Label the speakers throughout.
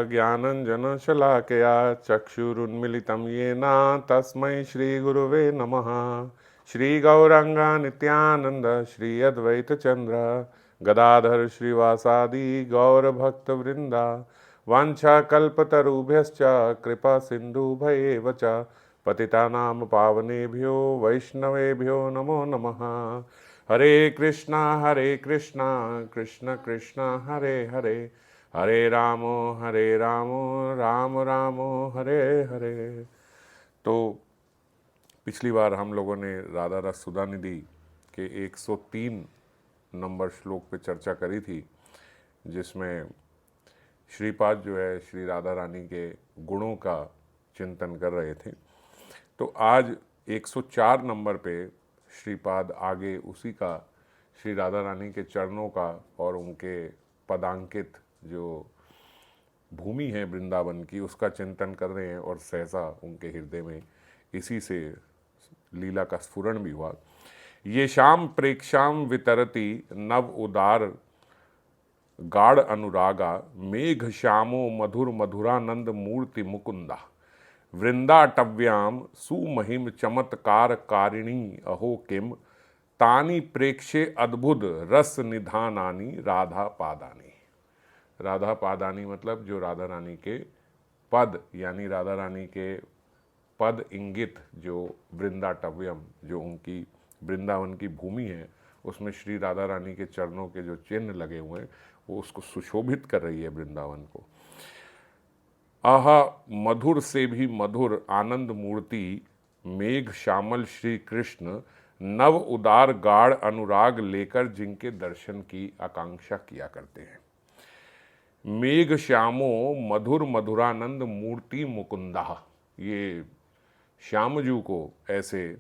Speaker 1: ज्ञानञ्जनशलाकया चक्षुरुन्मिलितं येन तस्मै श्रीगुरुवे नमः। श्रीगौराङ्गा नित्यानन्द श्री अद्वैतचन्द्र गदाधर श्रीवासादि गौरभक्तवृन्दा वाञ्छाकल्पतरुभ्यश्च कृपा सिन्धुभयेव च पतितानां पावनेभ्यो वैष्णवेभ्यो नमो नमः। हरे कृष्णा कृष्ण कृष्ण हरे हरे, हरे रामो राम रामो हरे हरे। तो पिछली बार हम लोगों ने राधा रस सुधानिधि के 103 नंबर श्लोक पे चर्चा करी थी, जिसमें श्रीपाद जो है श्री राधा रानी के गुणों का चिंतन कर रहे थे। तो आज 104 नंबर पे श्रीपाद आगे उसी का श्री राधा रानी के चरणों का और उनके पदांकित जो भूमि है वृंदावन की उसका चिंतन कर रहे हैं, और सहसा उनके हृदय में इसी से लीला का स्फुरण भी हुआ। ये शाम प्रेक्षाम वितरती नव उदार गाढ़ अनुरागा मेघ श्यामो मधुर मधुरानंद मूर्ति मुकुंदा वृंदाटव्याम सुमहिम चमत्कार कारिणी अहो किम तानी प्रेक्षे अद्भुत रस निधानानी राधा पादानी। राधा पादानी मतलब जो राधा रानी के पद, यानी राधा रानी के पद इंगित जो वृंदाटव्यम, जो उनकी वृंदावन की भूमि है, उसमें श्री राधा रानी के चरणों के जो चिन्ह लगे हुए हैं वो उसको सुशोभित कर रही है वृंदावन को। आहा मधुर से भी मधुर आनंद मूर्ति मेघ श्यामल श्री कृष्ण नव उदार गाढ़ अनुराग लेकर जिनके दर्शन की आकांक्षा किया करते हैं। मेघ श्यामो मधुर मधुरानंद मूर्ति मुकुंदा, ये श्यामजू को ऐसे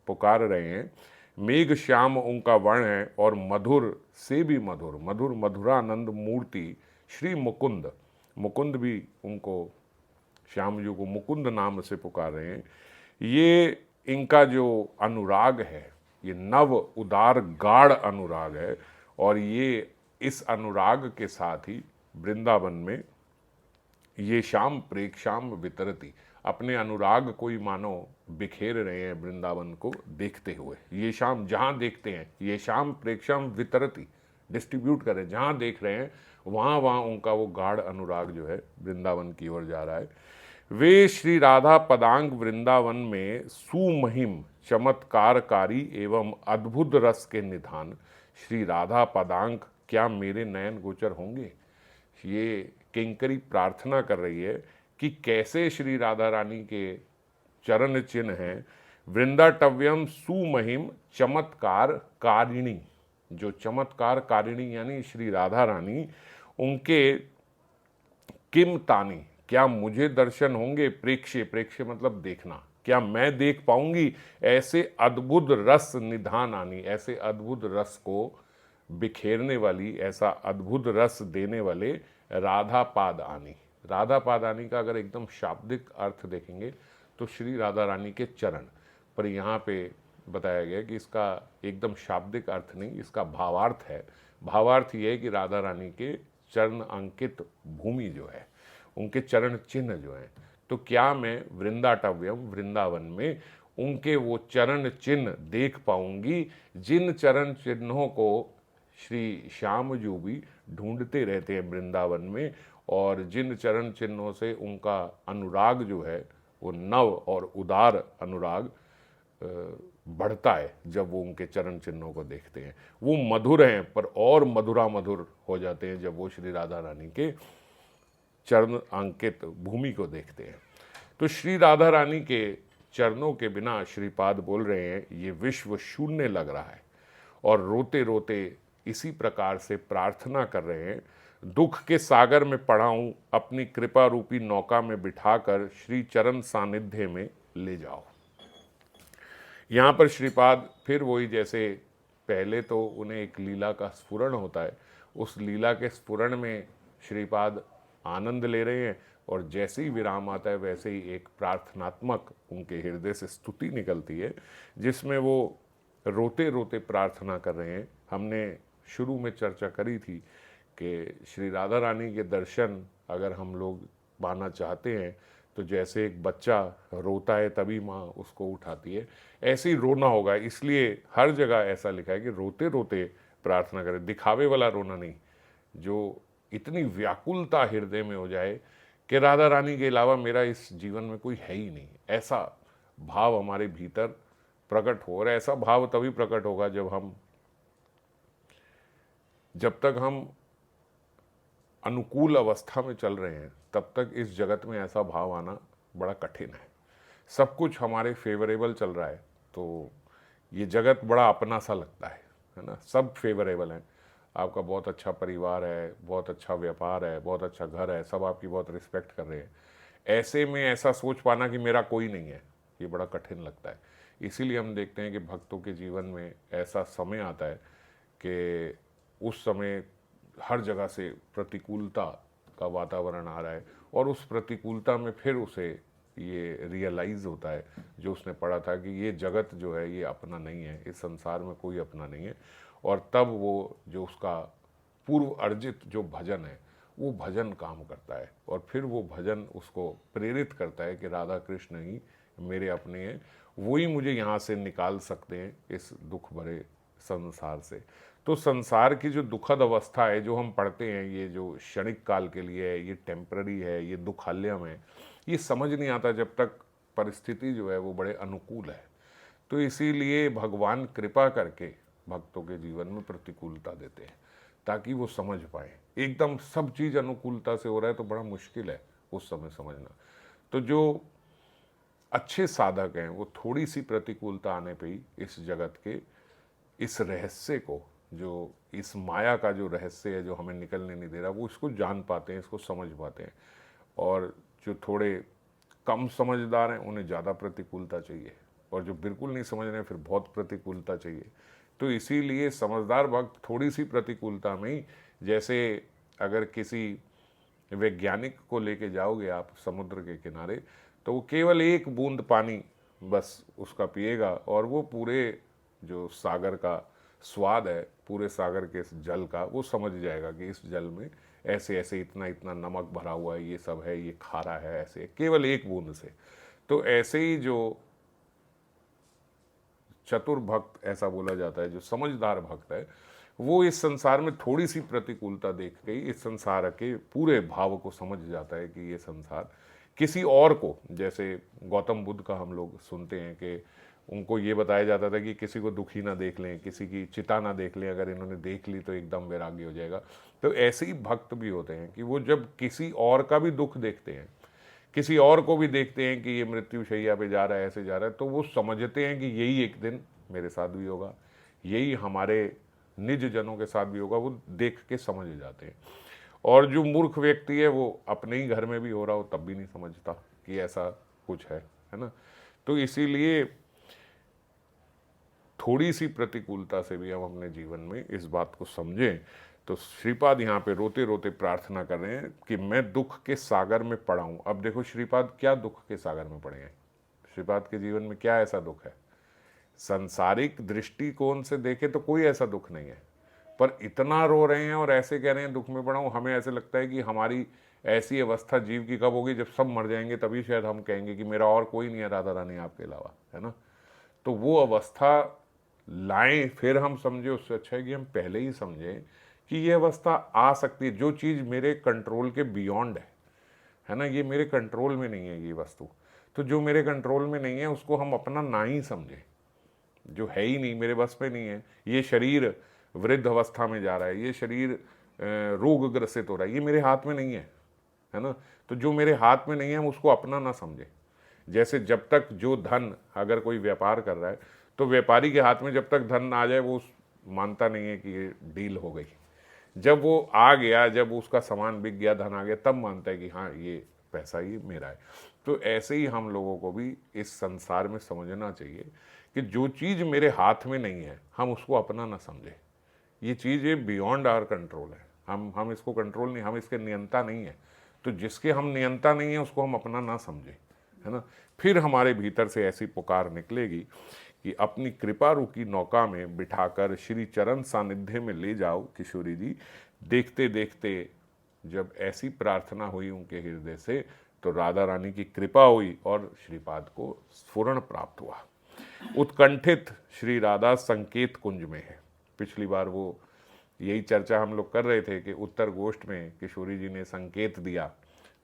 Speaker 1: पुकार रहे हैं। मेघ श्याम उनका वर्ण है और मधुर से भी मधुर, मधुर मधुरानंद मूर्ति श्री मुकुंद, मुकुंद भी उनको श्यामजू को मुकुंद नाम से पुकार रहे हैं। ये इनका जो अनुराग है ये नव उदार गाढ़ अनुराग है, और ये इस अनुराग के साथ ही वृंदावन में ये शाम प्रेक्षाम वितरती, अपने अनुराग को ही मानो बिखेर रहे हैं वृंदावन को देखते हुए। ये शाम जहाँ देखते हैं, ये शाम प्रेक्षाम वितरती, डिस्ट्रीब्यूट करें, जहाँ देख रहे हैं वहाँ वहाँ उनका वो गाढ़ अनुराग जो है वृंदावन की ओर जा रहा है। वे श्री राधा पदांग वृंदावन में सुमहिम चमत्कारकारी एवं अद्भुत रस के निधान श्री राधा पदांग क्या मेरे नयन गोचर होंगे। ये किंकरी प्रार्थना कर रही है कि कैसे श्री राधा रानी के चरण चिन्ह हैं वृंदाटव्यम सुमहिम चमत्कार कारिणी, जो चमत्कार कारिणी यानी श्री राधा रानी, उनके किम तानी क्या मुझे दर्शन होंगे, प्रेक्षे, प्रेक्षे मतलब देखना, क्या मैं देख पाऊंगी ऐसे अद्भुत रस निधान आनी, ऐसे अद्भुत रस को बिखेरने वाली, ऐसा अद्भुत रस देने वाले राधा पाद आनी। राधा पाद आनी का अगर एकदम शाब्दिक अर्थ देखेंगे तो श्री राधा रानी के चरण, पर यहाँ पे बताया गया कि इसका एकदम शाब्दिक अर्थ नहीं, इसका भावार्थ है। भावार्थ ये है कि राधा रानी के चरण अंकित भूमि जो है, उनके चरण चिन्ह जो हैं, तो क्या मैं वृंदाटव्यम वृंदावन में उनके वो चरण चिन्ह देख पाऊंगी जिन चरण चिन्हों को श्री श्यामजू भी ढूंढते रहते हैं वृंदावन में, और जिन चरण चिन्हों से उनका अनुराग जो है वो नव और उदार अनुराग बढ़ता है जब वो उनके चरण चिन्हों को देखते हैं। वो मधुर हैं पर और मधुरा मधुर हो जाते हैं जब वो श्री राधा रानी के चरण अंकित भूमि को देखते हैं। तो श्री राधा रानी के चरणों के बिना श्रीपाद बोल रहे हैं ये विश्व शून्य लग रहा है, और रोते रोते इसी प्रकार से प्रार्थना कर रहे हैं, दुख के सागर में पड़ा हूँ, अपनी कृपा रूपी नौका में बिठाकर श्री चरण सानिध्य में ले जाओ। यहाँ पर श्रीपाद फिर वही, जैसे पहले तो उन्हें एक लीला का स्फुरण होता है, उस लीला के स्फुरण में श्रीपाद आनंद ले रहे हैं, और जैसे ही विराम आता है वैसे ही एक प्रार्थनात्मक उनके हृदय से स्तुति निकलती है, जिसमें वो रोते रोते प्रार्थना कर रहे हैं। हमने शुरू में चर्चा करी थी कि श्री राधा रानी के दर्शन अगर हम लोग पाना चाहते हैं तो जैसे एक बच्चा रोता है तभी माँ उसको उठाती है, ऐसे ही रोना होगा। इसलिए हर जगह ऐसा लिखा है कि रोते रोते प्रार्थना करें, दिखावे वाला रोना नहीं, जो इतनी व्याकुलता हृदय में हो जाए कि राधा रानी के अलावा मेरा इस जीवन में कोई है ही नहीं, ऐसा भाव हमारे भीतर प्रकट हो। और ऐसा भाव तभी प्रकट होगा जब तक हम अनुकूल अवस्था में चल रहे हैं, तब तक इस जगत में ऐसा भाव आना बड़ा कठिन है। सब कुछ हमारे फेवरेबल चल रहा है तो ये जगत बड़ा अपना सा लगता है ना, सब फेवरेबल हैं। आपका बहुत अच्छा परिवार है, बहुत अच्छा व्यापार है, बहुत अच्छा घर है, सब आपकी बहुत रिस्पेक्ट कर रहे हैं। ऐसे में ऐसा सोच पाना कि मेरा कोई नहीं है, ये बड़ा कठिन लगता है। इसीलिए हम देखते हैं कि भक्तों के जीवन में ऐसा समय आता है कि उस समय हर जगह से प्रतिकूलता का वातावरण आ रहा है, और उस प्रतिकूलता में फिर उसे ये रियलाइज़ होता है जो उसने पढ़ा था कि ये जगत जो है ये अपना नहीं है, इस संसार में कोई अपना नहीं है। और तब वो जो उसका पूर्व अर्जित जो भजन है वो भजन काम करता है, और फिर वो भजन उसको प्रेरित करता है कि राधा कृष्ण ही मेरे अपने हैं, वही मुझे यहाँ से निकाल सकते हैं इस दुख भरे संसार से। तो संसार की जो दुखद अवस्था है जो हम पढ़ते हैं, ये जो क्षणिक काल के लिए है, ये टेम्पररी है, ये दुखाल्यम है, ये समझ नहीं आता जब तक परिस्थिति जो है वो बड़े अनुकूल है। तो इसीलिए भगवान कृपा करके भक्तों के जीवन में प्रतिकूलता देते हैं ताकि वो समझ पाए। एकदम सब चीज़ अनुकूलता से हो रहा है तो बड़ा मुश्किल है उस समय समझना। तो जो अच्छे साधक हैं वो थोड़ी सी प्रतिकूलता आने पे ही इस जगत के इस रहस्य को, जो इस माया का जो रहस्य है जो हमें निकलने नहीं दे रहा, वो इसको जान पाते हैं, इसको समझ पाते हैं। और जो थोड़े कम समझदार हैं उन्हें ज़्यादा प्रतिकूलता चाहिए, और जो बिल्कुल नहीं समझ रहे हैं फिर बहुत प्रतिकूलता चाहिए। तो इसीलिए समझदार भक्त थोड़ी सी प्रतिकूलता में ही, जैसे अगर किसी वैज्ञानिक को लेके जाओगे आप समुद्र के किनारे, तो वो केवल एक बूंद पानी बस उसका पिएगा और वो पूरे जो सागर का स्वाद है, पूरे सागर के इस जल का, वो समझ जाएगा कि इस जल में ऐसे ऐसे इतना इतना नमक भरा हुआ है, ये सब है, ये खारा है, ऐसे केवल एक बूंद से। तो ऐसे ही जो चतुर भक्त ऐसा बोला जाता है, जो समझदार भक्त है, वो इस संसार में थोड़ी सी प्रतिकूलता देख के ही इस संसार के पूरे भाव को समझ जाता है कि ये संसार किसी और को, जैसे गौतम बुद्ध का हम लोग सुनते हैं कि उनको ये बताया जाता था कि किसी को दुखी ना देख लें, किसी की चिता ना देख लें, अगर इन्होंने देख ली तो एकदम वैराग्य हो जाएगा। तो ऐसे ही भक्त भी होते हैं कि वो जब किसी और का भी दुख देखते हैं, किसी और को भी देखते हैं कि ये मृत्यु शैया पे जा रहा है, ऐसे जा रहा है, तो वो समझते हैं कि यही एक दिन मेरे साथ भी होगा, यही हमारे निज जनों के साथ भी होगा, वो देख के समझ जाते हैं। और जो मूर्ख व्यक्ति है वो अपने ही घर में भी हो रहा हो तब भी नहीं समझता कि ऐसा कुछ है ना। तो इसीलिए थोड़ी सी प्रतिकूलता से भी हम अपने जीवन में इस बात को समझें। तो श्रीपाद यहाँ पे रोते रोते प्रार्थना कर रहे हैं कि मैं दुख के सागर में पड़ा हूँ। अब देखो श्रीपाद क्या दुख के सागर में पड़े हैं, श्रीपाद के जीवन में क्या ऐसा दुख है। सांसारिक दृष्टिकोण से देखें तो कोई ऐसा दुख नहीं है, पर इतना रो रहे हैं और ऐसे कह रहे हैं दुख में पड़ा हूँ। हमें ऐसे लगता है कि हमारी ऐसी अवस्था जीव की कब होगी, जब सब मर जाएंगे, तभी शायद हम कहेंगे कि मेरा और कोई नहीं है राधा रानी आपके अलावा, है ना। तो वो अवस्था लाएं फिर हम समझे, उससे अच्छा है कि हम पहले ही समझें कि ये अवस्था आ सकती है। जो चीज़ मेरे कंट्रोल के बियॉन्ड है ना, ये मेरे कंट्रोल में नहीं है ये वस्तु, तो जो मेरे कंट्रोल में नहीं है उसको हम अपना ना ही समझें, जो है ही नहीं, मेरे बस में नहीं है। ये शरीर वृद्ध अवस्था में जा रहा है, ये शरीर रोग ग्रसित हो रहा है, ये मेरे हाथ में नहीं है ना। तो जो मेरे हाथ में नहीं है हम उसको अपना ना समझें। जैसे जब तक जो धन, अगर कोई व्यापार कर रहा है तो व्यापारी के हाथ में जब तक धन ना आ जाए वो मानता नहीं है कि ये डील हो गई। जब वो आ गया, जब उसका सामान बिक गया, धन आ गया, तब मानता है कि हाँ ये पैसा ही मेरा है। तो ऐसे ही हम लोगों को भी इस संसार में समझना चाहिए कि जो चीज़ मेरे हाथ में नहीं है हम उसको अपना ना समझें। ये चीज़ ये बियॉन्ड आवर कंट्रोल है, हम इसको कंट्रोल नहीं, हम इसके नियंता नहीं है। तो जिसके हम नियंता नहीं है उसको हम अपना ना समझें, है ना। फिर हमारे भीतर से ऐसी पुकार निकलेगी कि अपनी कृपा रूपी नौका में बिठाकर श्री चरण सानिध्य में ले जाओ किशोरी जी, देखते देखते जब ऐसी प्रार्थना हुई उनके हृदय से तो राधा रानी की कृपा हुई और श्रीपाद को स्फुरण प्राप्त हुआ। उत्कंठित श्री राधा संकेत कुंज में है। पिछली बार वो यही चर्चा हम लोग कर रहे थे कि उत्तर गोष्ठ में किशोरी जी ने संकेत दिया,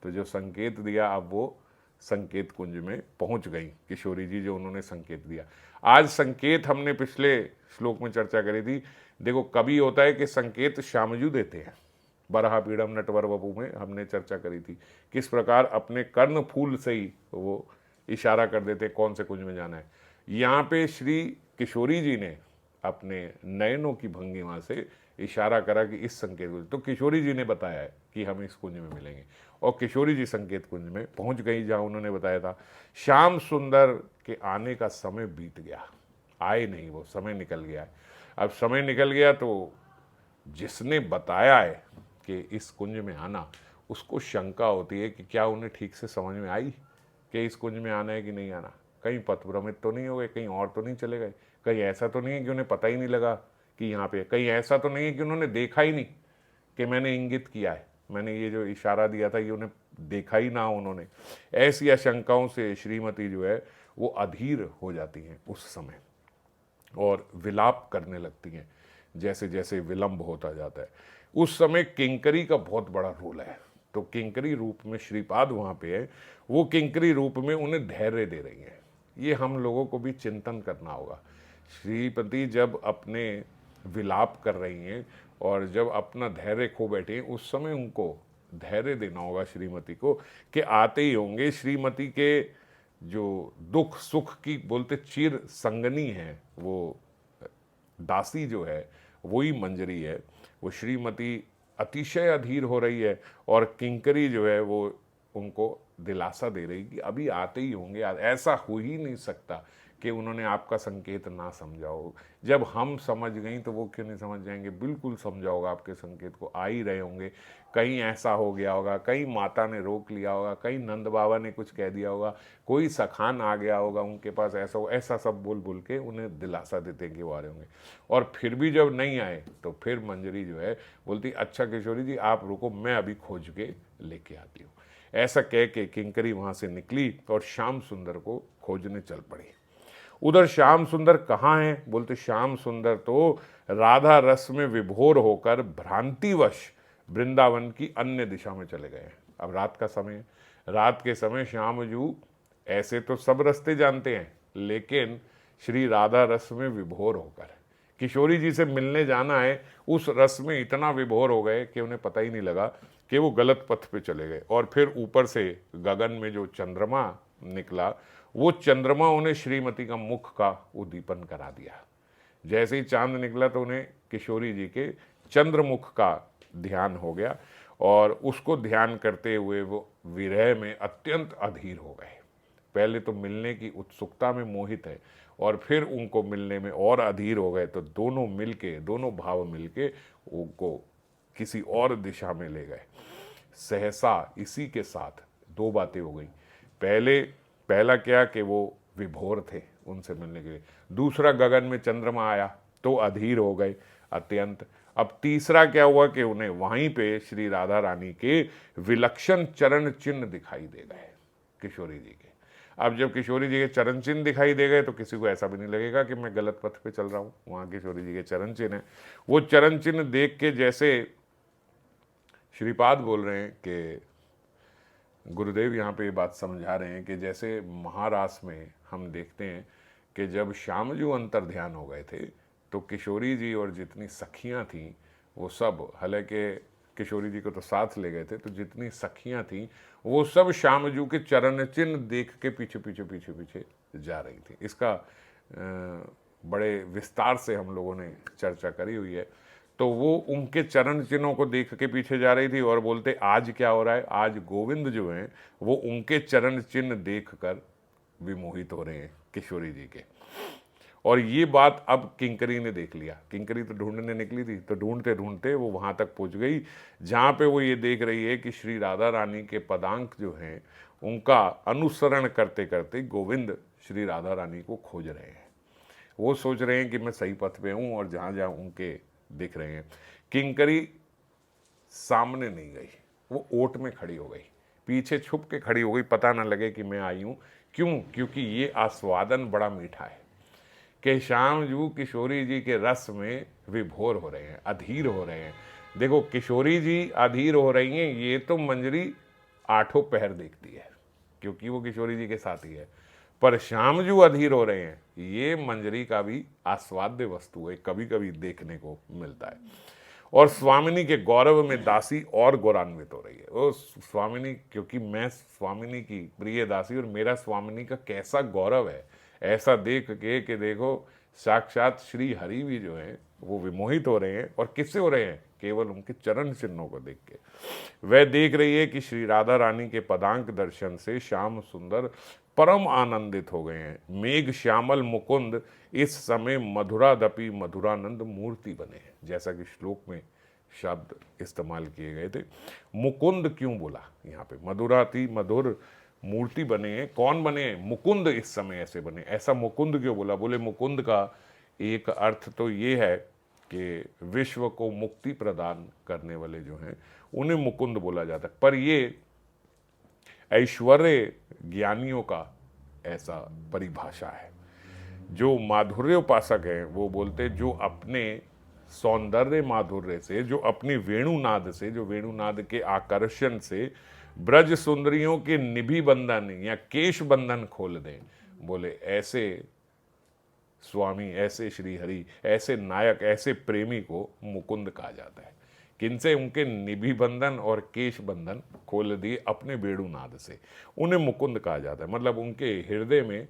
Speaker 1: तो जो संकेत दिया अब वो संकेत कुंज में पहुंच गई किशोरी जी, जो उन्होंने संकेत दिया। आज संकेत हमने पिछले श्लोक में चर्चा करी थी। देखो कभी होता है कि संकेत श्यामजू देते हैं, बरहा पीड़म नटवर वपु में हमने चर्चा करी थी किस प्रकार अपने कर्ण फूल से ही वो इशारा कर देते कौन से कुंज में जाना है। यहाँ पे श्री किशोरी जी ने अपने नयनों की भंगिमा से इशारा करा कि इस संकेत कुंज, तो किशोरी जी ने बताया है कि हम इस कुंज में मिलेंगे और किशोरी जी संकेत कुंज में पहुंच गई जहां उन्होंने बताया था। श्याम सुंदर के आने का समय बीत गया, आए नहीं, वो समय निकल गया है। अब समय निकल गया तो जिसने बताया है कि इस कुंज में आना, उसको शंका होती है कि क्या उन्हें ठीक से समझ में आई कि इस कुंज में आना है कि नहीं आना। कहीं पथ भ्रमित तो नहीं हो गए, कहीं और तो नहीं चले गए, कहीं ऐसा तो नहीं है कि उन्हें पता ही नहीं लगा कि यहाँ पे, कहीं ऐसा तो नहीं है कि उन्होंने देखा ही नहीं कि मैंने इंगित किया है, मैंने ये जो इशारा दिया था ये उन्हें देखा ही ना उन्होंने। ऐसी आशंकाओं से श्रीमती जो है वो अधीर हो जाती हैं उस समय और विलाप करने लगती हैं जैसे जैसे विलंब होता जाता है। उस समय किंकरी का बहुत बड़ा रोल है। तो किंकरी रूप में श्रीपाद वहाँ पे है, वो किंकरी रूप में उन्हें धैर्य दे रही हैं। ये हम लोगों को भी चिंतन करना होगा। श्रीपति जब अपने विलाप कर रही हैं और जब अपना धैर्य खो बैठे हैं, उस समय उनको धैर्य देना होगा श्रीमती को कि आते ही होंगे। श्रीमती के जो दुख सुख की बोलते चिर संगनी है, वो दासी जो है वही मंजरी है। वो श्रीमती अतिशय अधीर हो रही है और किंकरी जो है वो उनको दिलासा दे रही कि अभी आते ही होंगे, ऐसा हो ही नहीं सकता कि उन्होंने आपका संकेत ना समझा हो। जब हम समझ गई तो वो क्यों नहीं समझ जाएंगे, बिल्कुल समझा होगा आपके संकेत को, आ ही रहे होंगे। कहीं ऐसा हो गया होगा, कहीं माता ने रोक लिया होगा, कहीं नंद बाबा ने कुछ कह दिया होगा, कोई सखान आ गया होगा उनके पास, ऐसा हो, ऐसा सब बोल बोल के उन्हें दिलासा देते हैं कि वो आ रहे होंगे। और फिर भी जब नहीं आए तो फिर मंजरी जो है बोलती अच्छा किशोरी जी आप रुको, मैं अभी खोज के लेके आती हूँ। ऐसा कह के किंकरी वहाँ से निकली और श्याम सुंदर को खोजने चल पड़ी। उधर श्याम सुंदर कहाँ हैं बोलते, श्याम सुंदर तो राधा रस में विभोर होकर भ्रांतिवश वृंदावन की अन्य दिशा में चले गए हैं। अब रात का समय है, रात के समय श्यामजू ऐसे तो सब रास्ते जानते हैं, लेकिन श्री राधा रस में विभोर होकर किशोरी जी से मिलने जाना है, उस रस में इतना विभोर हो गए कि उन्हें पता ही नहीं लगा कि वो गलत पथ पे चले गए। और फिर ऊपर से गगन में जो चंद्रमा निकला, वो चंद्रमा उन्हें श्रीमती का मुख का उद्दीपन करा दिया। जैसे ही चांद निकला तो उन्हें किशोरी जी के चंद्रमुख का ध्यान हो गया और उसको ध्यान करते हुए वो विरह में अत्यंत अधीर हो गए। पहले तो मिलने की उत्सुकता में मोहित है और फिर उनको मिलने में और अधीर हो गए, तो दोनों मिलके, दोनों भाव मिलके उनको किसी और दिशा में ले गए। सहसा इसी के साथ दो बातें हो गई। पहला क्या कि वो विभोर थे उनसे मिलने के लिए, दूसरा गगन में चंद्रमा आया तो अधीर हो गए अत्यंत। अब तीसरा क्या हुआ कि उन्हें वहीं पे श्री राधा रानी के विलक्षण चरण चिन्ह दिखाई दे गए किशोरी जी के। अब जब किशोरी जी के चरण चिन्ह दिखाई दे गए तो किसी को ऐसा भी नहीं लगेगा कि मैं गलत पथ पे चल रहा हूँ, वहाँ किशोरी जी के चरण चिन्ह है। वो चरण चिन्ह देख के जैसे श्रीपाद बोल रहे हैं कि गुरुदेव यहाँ पे ये बात समझा रहे हैं कि जैसे महारास में हम देखते हैं कि जब श्यामजू अंतर ध्यान हो गए थे तो किशोरी जी और जितनी सखियाँ थीं वो सब, हालांकि किशोरी जी को तो साथ ले गए थे, तो जितनी सखियाँ थीं वो सब श्यामजू के चरण चिन्ह देख के पीछे पीछे पीछे पीछे जा रही थी। इसका बड़े विस्तार से हम लोगों ने चर्चा करी हुई है। तो वो उनके चरण चिन्हों को देख के पीछे जा रही थी और बोलते आज क्या हो रहा है, आज गोविंद जो हैं वो उनके चरण चिन्ह देखकर विमोहित हो रहे हैं किशोरी जी के। और ये बात अब किंकरी ने देख लिया। किंकरी तो ढूंढने निकली थी, तो ढूंढते ढूंढते वो वहाँ तक पहुँच गई जहाँ पे वो ये देख रही है कि श्री राधा रानी के पदांक जो हैं उनका अनुसरण करते करते गोविंद श्री राधा रानी को खोज रहे हैं। वो सोच रहे हैं कि मैं सही पथ पे हूँ और जहाँ जहाँ उनके दिख रहे हैं। किंकरी सामने नहीं गई, वो ओट में खड़ी हो गई, पीछे छुप के खड़ी हो गई, पता ना लगे कि मैं आई हूँ। क्यों? क्योंकि ये आस्वादन बड़ा मीठा है कि श्यामजू किशोरी जी के रस में विभोर हो रहे हैं, अधीर हो रहे हैं। देखो, किशोरी जी अधीर हो रही हैं, ये तो मंजरी आठों पहर देखती है क्योंकि वो किशोरी जी के साथ ही है, पर श्यामजू अधीर हो रहे हैं, ये मंजरी का भी आस्वाद्य वस्तु है, कभी कभी देखने को मिलता है। और स्वामिनी के गौरव में दासी और गौरवान्वित हो रही है। वो स्वामिनी, क्योंकि मैं स्वामिनी की प्रिय दासी और मेरा स्वामिनी का कैसा गौरव है, ऐसा देख के कि देखो साक्षात श्री हरि भी जो है वो विमोहित हो रहे हैं। और किससे हो रहे हैं? केवल उनके चरण चिन्हों को देख के। वह देख रही है कि श्री राधा रानी के पदांक दर्शन से श्याम सुंदर परम आनंदित हो गए हैं। मेघ श्यामल मुकुंद इस समय मधुरादपि मधुरानंद मूर्ति बने हैं, जैसा कि श्लोक में शब्द इस्तेमाल किए गए थे। मुकुंद क्यों बोला यहाँ पे? मधुराति मधुर मूर्ति बने हैं। कौन बने हैं? मुकुंद इस समय ऐसे बने। ऐसा मुकुंद क्यों बोला? बोले मुकुंद का एक अर्थ तो ये है कि विश्व को मुक्ति प्रदान करने वाले जो हैं उन्हें मुकुंद बोला जाता है, पर ये ऐश्वर्य ज्ञानियों का ऐसा परिभाषा है। जो माधुर्य उपासक हैं वो बोलते जो अपने सौंदर्य माधुर्य से, जो अपनी वेणुनाद से, जो वेणुनाद के आकर्षण से ब्रज सुंदरियों के निभि बंधन या केश बंधन खोल दें, बोले ऐसे स्वामी, ऐसे श्री हरि, ऐसे नायक, ऐसे प्रेमी को मुकुंद कहा जाता है। किनसे? उनके निभि बंधन और केश बंधन खोल दिए अपने वेणुनाद से, उन्हें मुकुंद कहा जाता है। मतलब उनके हृदय में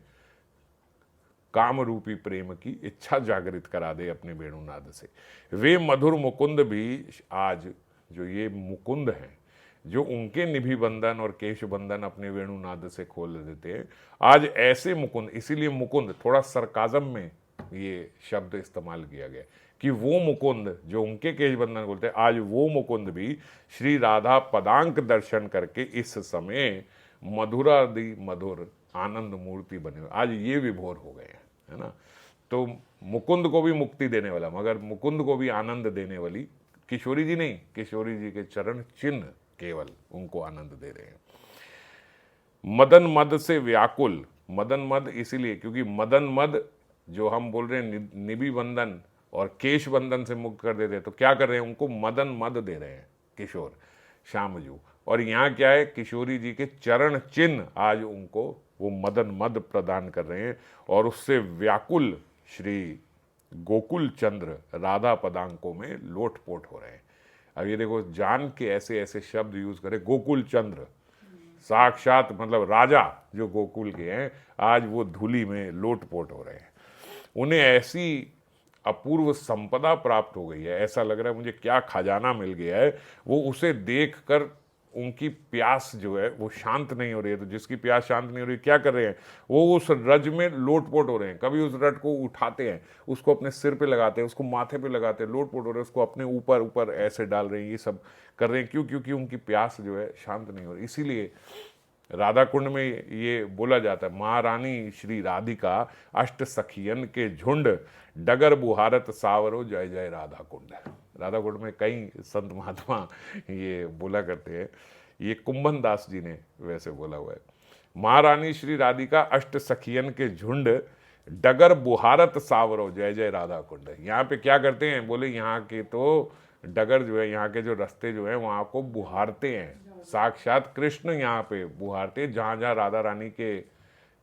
Speaker 1: काम रूपी प्रेम की इच्छा जागृत करा दे अपने वेणुनाद से। वे मधुर मुकुंद भी आज जो ये मुकुंद हैं, जो उनके निभि बंधन और केश बंधन अपने वेणुनाद से खोल देते हैं, आज ऐसे मुकुंद, इसीलिए मुकुंद थोड़ा सरकाजम में ये शब्द इस्तेमाल किया गया कि वो मुकुंद जो उनके केश बंधन खोलते हैं, आज वो मुकुंद भी श्री राधा पदांक दर्शन करके इस समय मधुरादि मधुर आनंद मूर्ति बने, आज ये विभोर हो गए हैं, है ना। तो मुकुंद को भी मुक्ति देने वाला, मगर मुकुंद को भी आनंद देने वाली किशोरी जी नहीं, किशोरी जी के चरण चिन्ह केवल उनको आनंद दे रहे हैं। मदन मद से व्याकुल, मदन मद इसीलिए क्योंकि मदन मद जो हम बोल रहे हैं निभि बंधन और केश बंधन से मुक्त कर देते हैं, तो क्या कर रहे हैं? उनको मदन मद दे रहे हैं किशोर श्यामजू। और यहाँ क्या है? किशोरी जी के चरण चिन्ह आज उनको वो मदन मद प्रदान कर रहे हैं और उससे व्याकुल श्री गोकुल चंद्र राधा पदांकों में लोटपोट हो रहे हैं। अब ये देखो, जान के ऐसे ऐसे शब्द यूज करे, गोकुल चंद्र, साक्षात मतलब राजा जो गोकुल के हैं, आज वो धूली में लोटपोट हो रहे हैं। उन्हें ऐसी अपूर्व संपदा प्राप्त हो गई है, ऐसा लग रहा है मुझे क्या खजाना मिल गया है। वो उसे देखकर उनकी प्यास जो है वो शांत नहीं हो रही है। तो जिसकी प्यास शांत नहीं हो रही, क्या कर रहे हैं? वो उस रज में लोटपोट हो रहे हैं। कभी उस रज को उठाते हैं, उसको अपने सिर पे लगाते हैं, उसको माथे पे लगाते हैं, लोटपोट हो रहे हैं, उसको अपने ऊपर ऊपर ऐसे डाल रहे हैं, ये सब कर रहे हैं। क्यों? क्योंकि उनकी प्यास जो है शांत नहीं हो रही। इसीलिए राधा कुंड में ये बोला जाता है, महारानी श्री राधिका अष्ट सखियन के झुंड डगर बुहारत सावरो जय जय राधा कुंड। राधा कुंड में कई संत महात्मा ये बोला करते हैं, ये कुंभन दास जी ने वैसे बोला हुआ है। महारानी श्री राधिका अष्ट सखियन के झुंड डगर बुहारत सावरो जय जय राधा कुंड। यहाँ पे क्या करते हैं? बोले यहाँ के तो डगर जो है, यहाँ के जो रास्ते जो है वहाँ को बुहारते हैं, साक्षात कृष्ण यहाँ पे बुहारते हैं। जहाँ जहाँ राधा रानी के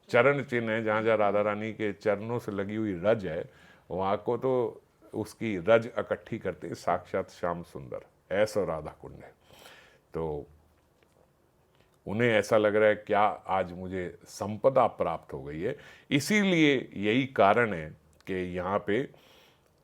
Speaker 1: चरण चिन्ह है, जहाँ जहाँ राधा रानी के चरणों से लगी हुई रज है, वहाँ को तो उसकी रज इकट्ठी करते हैं, साक्षात श्याम सुंदर, ऐसा राधा कुंड है। तो उन्हें ऐसा लग रहा है क्या आज मुझे संपदा प्राप्त हो गई है। इसीलिए यही कारण है कि यहाँ पे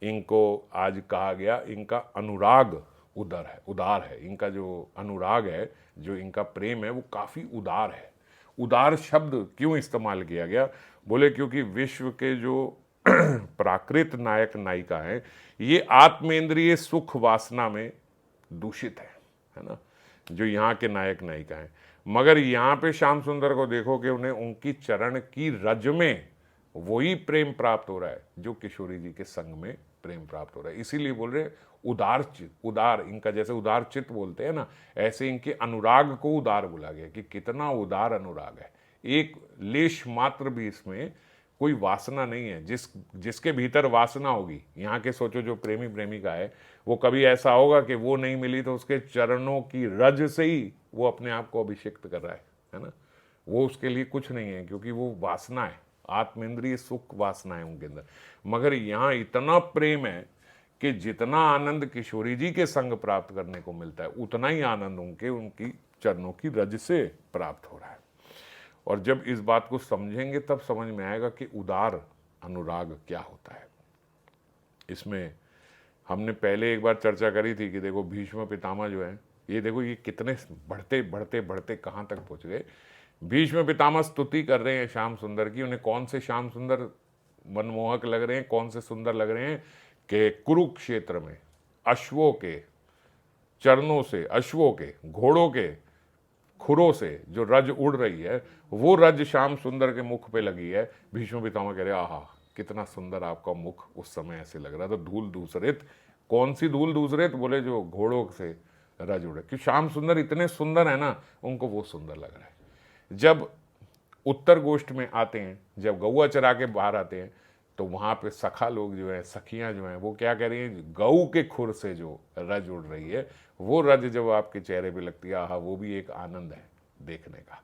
Speaker 1: इनको आज कहा गया, इनका अनुराग उदार है। इनका जो अनुराग है, जो इनका प्रेम है, वो काफ़ी उदार है। उदार शब्द क्यों इस्तेमाल किया गया? बोले क्योंकि विश्व के जो प्राकृत नायक नायिका हैं, ये आत्मेंद्रिय सुख वासना में दूषित है ना, जो यहाँ के नायक नायिका हैं। मगर यहाँ पे श्याम सुंदर को देखो कि उन्हें उनकी चरण की रज में वही प्रेम प्राप्त हो रहा है जो किशोरी जी के संग में प्रेम प्राप्त हो रहा है। इसीलिए बोल रहे उदार चित, उदार इनका, जैसे उदार चित्त बोलते हैं ना, ऐसे इनके अनुराग को उदार बोला गया कि कितना उदार अनुराग है। एक लेश मात्र भी इसमें कोई वासना नहीं है। जिसके भीतर वासना होगी, यहाँ के सोचो जो प्रेमी प्रेमिका है, वो कभी ऐसा होगा कि वो नहीं मिली तो उसके चरणों की रज से ही वो अपने आप को अभिषिक्त कर रहा है ना। वो उसके लिए कुछ नहीं है, क्योंकि वो वासना है, आत्मेंद्रिय सुख वासना है उनके अंदर। मगर यहाँ इतना प्रेम है कि जितना आनंद किशोरी जी के संग प्राप्त करने को मिलता है, उतना ही आनंद उनकी चरणों की रज से प्राप्त हो रहा है। और जब इस बात को समझेंगे तब समझ में आएगा कि उदार अनुराग क्या होता है। इसमें हमने पहले एक बार चर्चा करी थी कि देखो भीष्म पितामह जो है, ये देखो ये कितने बढ़ते बढ़ते बढ़ते कहाँ तक पहुँच गए। भीष्म पितामह स्तुति कर रहे हैं श्याम सुंदर की। उन्हें कौन से श्याम सुंदर मनमोहक लग रहे हैं, कौन से सुंदर लग रहे हैं कि कुरुक्षेत्र में अश्वों के चरणों से, अश्वों के, घोड़ों के खुरों से जो रज उड़ रही है, वो रज श्याम सुंदर के मुख पे लगी है। भीष्म पितामह कह रहे आहा कितना सुंदर आपका मुख उस समय ऐसे लग रहा था। धूल दूसरित, कौन सी धूल दूसरित? बोले जो घोड़ों से रज उड़े, कि श्याम सुंदर इतने सुंदर है ना, उनको वो सुंदर लग रहा है। जब उत्तर गोष्ठ में आते हैं, जब गौआ चरा के बाहर आते हैं, तो वहाँ पे सखा लोग जो है, सखियाँ जो हैं, वो क्या कह रही हैं, गऊ के खुर से जो रज उड़ रही है, वो रज जब आपके चेहरे पे लगती है, आहा वो भी एक आनंद है देखने का।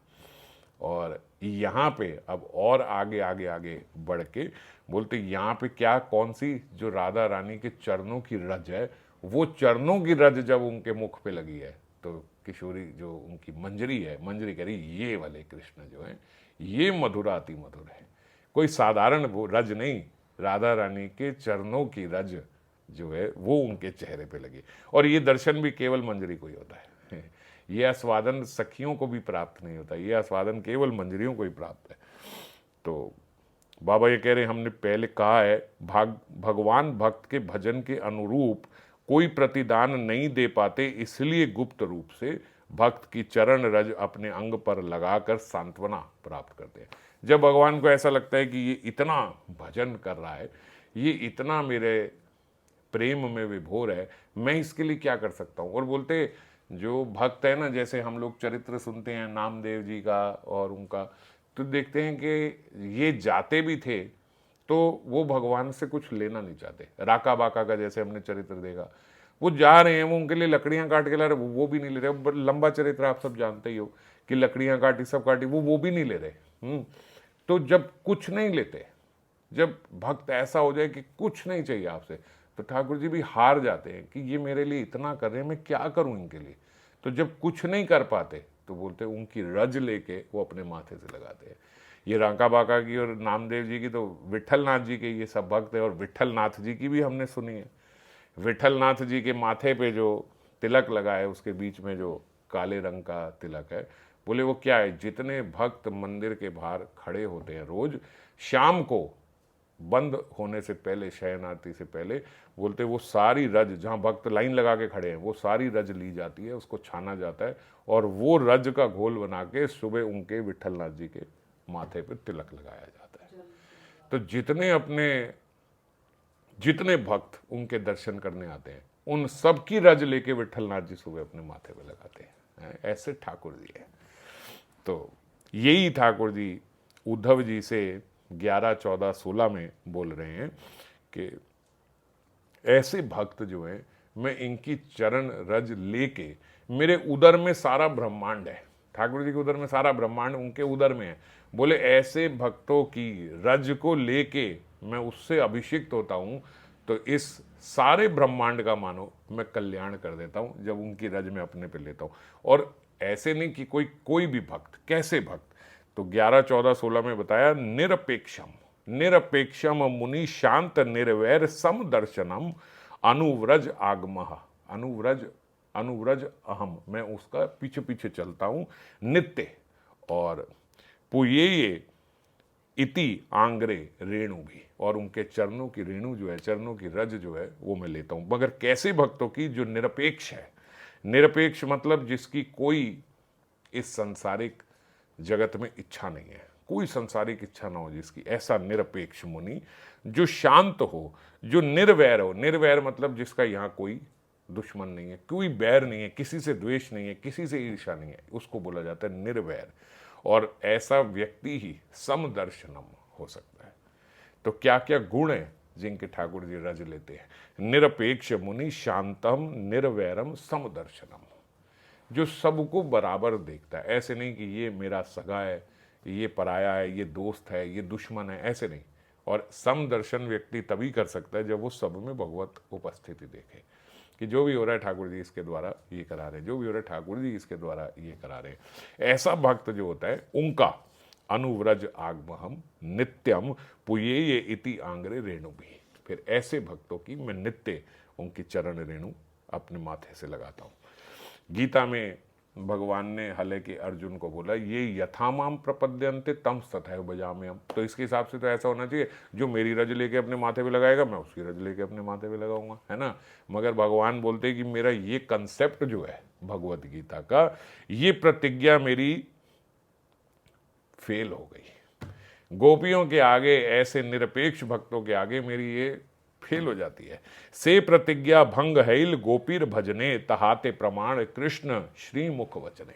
Speaker 1: और यहाँ पे अब और आगे आगे आगे बढ़ के बोलते यहाँ पे क्या, कौन सी, जो राधा रानी के चरणों की रज है, वो चरणों की रज जब उनके मुख पे लगी है, तो किशोरी जो उनकी मंजरी है, मंजरी कह रही ये वाले कृष्ण जो है, ये मधुराति मधुर है, कोई साधारण वो रज नहीं, राधा रानी के चरणों की रज जो है वो उनके चेहरे पे लगी। और ये दर्शन भी केवल मंजरी को ही होता है। ये आस्वादन सखियों को भी प्राप्त नहीं होता, ये आस्वादन केवल मंजरियों को ही प्राप्त है। तो बाबा ये कह रहे हैं, हमने पहले कहा है, भगवान भक्त के भजन के अनुरूप कोई प्रतिदान नहीं दे पाते, इसलिए गुप्त रूप से भक्त की चरण रज अपने अंग पर लगाकर सांत्वना प्राप्त करते हैं। जब भगवान को ऐसा लगता है कि ये इतना भजन कर रहा है, ये इतना मेरे प्रेम में विभोर है, मैं इसके लिए क्या कर सकता हूँ। और बोलते जो भक्त है ना, जैसे हम लोग चरित्र सुनते हैं नामदेव जी का और उनका, तो देखते हैं कि ये जाते भी थे तो वो भगवान से कुछ लेना नहीं चाहते। राका बाका का जैसे हमने चरित्र देखा, वो जा रहे हैं, वो उनके लिए लकड़ियां काट के ला रहे, वो भी नहीं ले रहे। लंबा चरित्र आप सब जानते ही हो कि लकड़ियां काटी, सब काटी, वो भी नहीं ले रहे। तो जब कुछ नहीं लेते, जब भक्त ऐसा हो जाए कि कुछ नहीं चाहिए आपसे, तो ठाकुर जी भी हार जाते हैं कि ये मेरे लिए इतना कर रहे हैं, मैं क्या करूं इनके लिए। तो जब कुछ नहीं कर पाते तो बोलते उनकी रज लेके वो अपने माथे से लगाते हैं। ये राका बाका की और नामदेव जी की, तो विठल नाथ जी के ये सब भक्त है। और विठल नाथ जी की भी हमने सुनी है। विठल नाथ जी के माथे पे जो तिलक लगा है, उसके बीच में जो काले रंग का तिलक है, बोले वो क्या है, जितने भक्त मंदिर के बाहर खड़े होते हैं रोज शाम को बंद होने से पहले, शयन आरती से पहले, बोलते वो सारी रज, जहाँ भक्त लाइन लगा के खड़े हैं, वो सारी रज ली जाती है, उसको छाना जाता है और वो रज का घोल बना के सुबह उनके विठल नाथ जी के माथे पे तिलक लगाया जाता है। तो जितने भक्त उनके दर्शन करने आते हैं, उन सब की रज लेके विठल नाथ जी सुबह अपने माथे पे लगाते हैं। ऐसे ठाकुर जी है। तो यही ठाकुर जी उद्धव जी से 11, 14, 16 में बोल रहे हैं कि ऐसे भक्त जो हैं, मैं इनकी चरण रज लेके, मेरे उदर में सारा ब्रह्मांड है, ठाकुर जी के उदर में सारा ब्रह्मांड उनके उदर में है। बोले ऐसे भक्तों की रज को लेके मैं उससे अभिषिक्त होता हूँ, तो इस सारे ब्रह्मांड का मानो मैं कल्याण कर देता हूँ जब उनकी रज में अपने पे लेता हूँ। और ऐसे नहीं कि कोई भी भक्त, कैसे भक्त, तो 11, 14, 16 में बताया, निरपेक्षम मुनि शांत निर्वैर सम दर्शनम अनुव्रज आगमः, अनुव्रज अहम, मैं उसका पीछे पीछे चलता हूँ नित्य। और पुयेये इति आंग्रे रेणु भी, और उनके चरणों की रेणु जो है, चरणों की रज जो है, वो मैं लेता हूँ। मगर कैसे भक्तों की, जो निरपेक्ष है। निरपेक्ष मतलब जिसकी कोई इस संसारिक जगत में इच्छा नहीं है, कोई संसारिक इच्छा ना हो जिसकी, ऐसा निरपेक्ष मुनि जो शांत हो, जो निर्वैर हो। निर्वैर मतलब जिसका यहाँ कोई दुश्मन नहीं है, कोई बैर नहीं है, किसी से द्वेष नहीं है, किसी से ईर्ष्या नहीं है, उसको बोला जाता है निर्वैर। और ऐसा व्यक्ति ही समदर्शनम हो सकता है। तो क्या क्या गुण है जिनके ठाकुर जी रज लेते हैं? निरपेक्ष मुनि, शांतम, निर्वैरम, समदर्शनम, जो सबको बराबर देखता है। ऐसे नहीं कि ये मेरा सगा है, ये पराया है, ये दोस्त है, ये दुश्मन है, ऐसे नहीं। और समदर्शन व्यक्ति तभी कर सकता है जब वो सब में भगवत उपस्थिति देखे कि जो भी हो रहा है ठाकुर जी इसके द्वारा ये करा रहे हैं, जो भी हो रहा है ठाकुर जी इसके द्वारा ये करा रहे हैं। ऐसा भक्त जो होता है उनका अनुव्रज आगमहम नित्यम पुयेय इति आंग्रे रेणु भी। फिर ऐसे भक्तों की मैं नित्य उनकी चरण रेणु अपने माथे से लगाता हूँ। गीता में भगवान ने हालांकि अर्जुन को बोला ये यथामाम प्रपद्यन्ते तम तथैव भजामि हम। तो इसके हिसाब से तो ऐसा होना चाहिए जो मेरी रज लेके अपने माथे पे लगाएगा मैं उसकी रज लेके अपने माथे पे लगाऊंगा, है ना। मगर भगवान बोलते हैं कि मेरा ये कंसेप्ट जो है भगवत गीता का, ये प्रतिज्ञा मेरी फेल हो गई। गोपियों के आगे, ऐसे निरपेक्ष भक्तों के आगे मेरी ये फेल हो जाती है। से प्रतिज्ञा भंग हैल गोपीर भजने तहाते प्रमाण कृष्ण श्री मुख वचने।